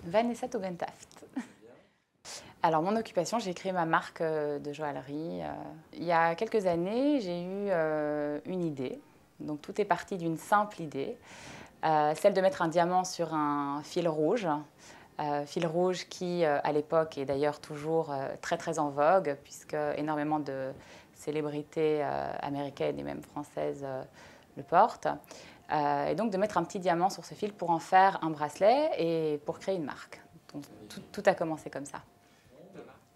Vanessa Tugendhaft. Alors, mon occupation, j'ai créé ma marque de joaillerie. Il y a quelques années, j'ai eu une idée. Donc, tout est parti d'une simple idée, celle de mettre un diamant sur un fil rouge. Fil rouge qui, à l'époque, est d'ailleurs toujours très très en vogue, puisque énormément de célébrités américaines et même françaises le portent. Et donc de mettre un petit diamant sur ce fil pour en faire un bracelet et pour créer une marque. Donc, tout a commencé comme ça.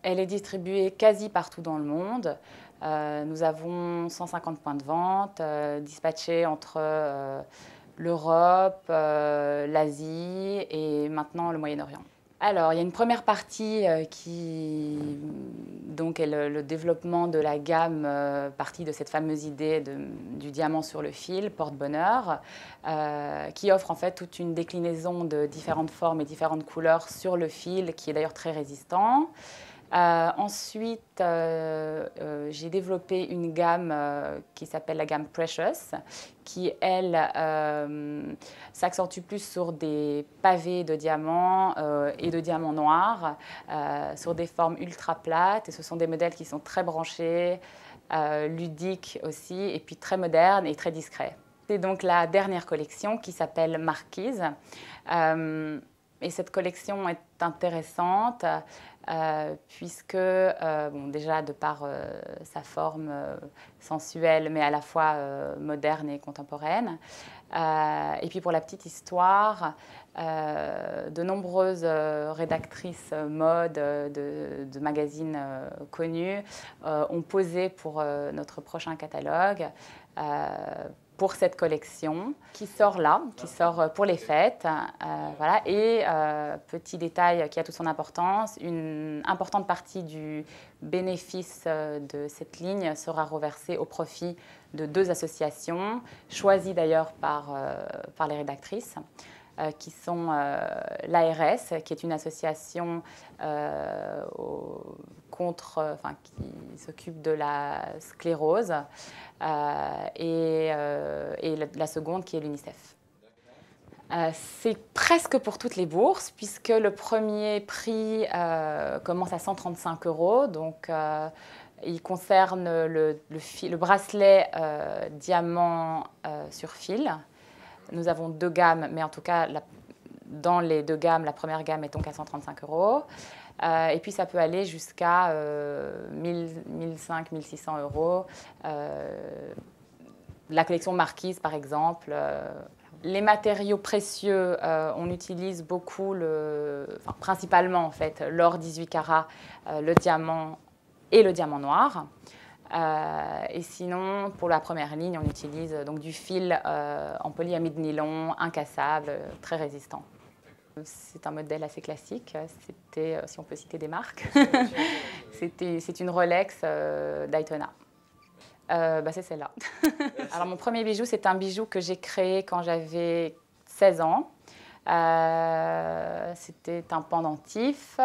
Elle est distribuée quasi partout dans le monde. Nous avons 150 points de vente dispatchés entre l'Europe, l'Asie et maintenant le Moyen-Orient. Alors, il y a une première partie qui donc, est le développement de la gamme partie de cette fameuse idée du diamant sur le fil, porte-bonheur, qui offre en fait toute une déclinaison de différentes formes et différentes couleurs sur le fil, qui est d'ailleurs très résistant. Ensuite, j'ai développé une gamme qui s'appelle la gamme Precious, qui, elle, s'accentue plus sur des pavés de diamants et de diamants noirs, sur des formes ultra plates. Et ce sont des modèles qui sont très branchés, ludiques aussi, et puis très modernes et très discrets. C'est donc la dernière collection qui s'appelle Marquise. Et cette collection est intéressante puisque, bon, déjà de par sa forme sensuelle, mais à la fois moderne et contemporaine. Et puis pour la petite histoire, de nombreuses rédactrices mode de magazines connus ont posé pour notre prochain catalogue. Pour cette collection qui sort là, qui sort pour les fêtes. Voilà. Et petit détail qui a toute son importance, une importante partie du bénéfice de cette ligne sera reversée au profit de 2 associations, choisies d'ailleurs par les rédactrices, qui sont l'ARS, qui est une association qui s'occupe de la sclérose, et la seconde qui est l'UNICEF. C'est presque pour toutes les bourses, puisque le premier prix commence à 135 €, donc il concerne le bracelet diamant sur fil. Nous avons 2 gammes, mais en tout cas, dans les 2 gammes, la première gamme est donc à 135 €. Et puis ça peut aller jusqu'à 1500, 1600 €. La collection Marquise, par exemple. Les matériaux précieux, on utilise beaucoup, principalement en fait, l'or 18 carats, le diamant et le diamant noir. Et sinon, pour la première ligne, on utilise donc du fil en polyamide nylon, incassable, très résistant. C'est un modèle assez classique. C'était, si on peut citer des marques, c'est une Rolex Daytona. C'est celle-là. Alors, mon premier bijou, c'est un bijou que j'ai créé quand j'avais 16 ans. C'était un pendentif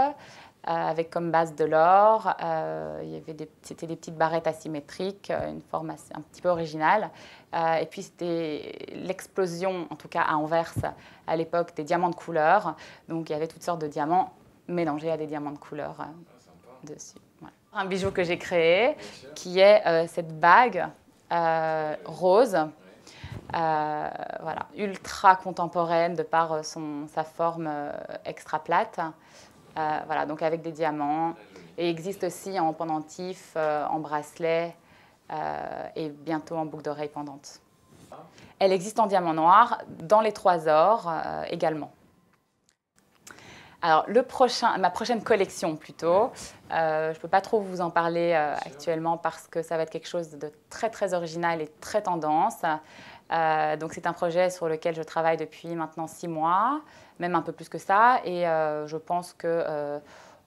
avec comme base de l'or. C'était des petites barrettes asymétriques, une forme un petit peu originale. Et puis c'était l'explosion, en tout cas à Anvers, à l'époque, des diamants de couleur. Donc il y avait toutes sortes de diamants mélangés à des diamants de couleur dessus. Ouais. Un bijou que j'ai créé, qui est cette bague rose. Voilà, ultra contemporaine de par sa forme extra plate. Voilà, donc avec des diamants. Et existe aussi en pendentif, en bracelet et bientôt en boucle d'oreille pendante. Elle existe en diamant noir, dans les 3 ors également. Alors, ma prochaine collection plutôt, je ne peux pas trop vous en parler actuellement parce que ça va être quelque chose de très très original et très tendance. Donc c'est un projet sur lequel je travaille depuis maintenant 6 mois, même un peu plus que ça, et je pense que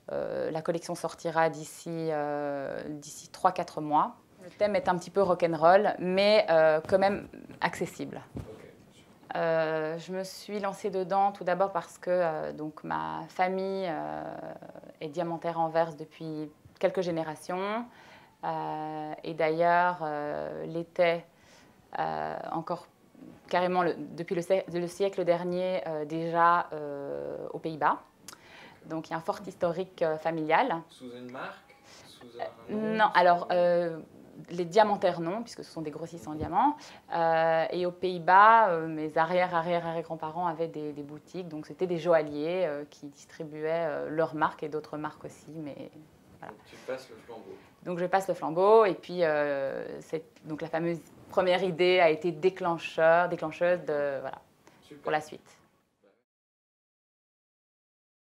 la collection sortira d'ici 3-4 mois. Le thème est un petit peu rock'n'roll, mais quand même accessible. Je me suis lancée dedans tout d'abord parce que donc, ma famille est diamantaire à Anvers depuis quelques générations. Et d'ailleurs, l'était encore carrément depuis le siècle dernier déjà aux Pays-Bas. Donc il y a un fort historique familial. Sous une marque? Sous un Non, alors les diamantaires non, puisque ce sont des grossistes en diamants. Et aux Pays-Bas, mes arrière-grands-parents avaient des boutiques, donc c'était des joailliers qui distribuaient leurs marques et d'autres marques aussi. Mais voilà. Donc, tu passes le flambeau. Donc je passe le flambeau et puis donc la fameuse première idée a été déclencheuse de, voilà, pour la suite.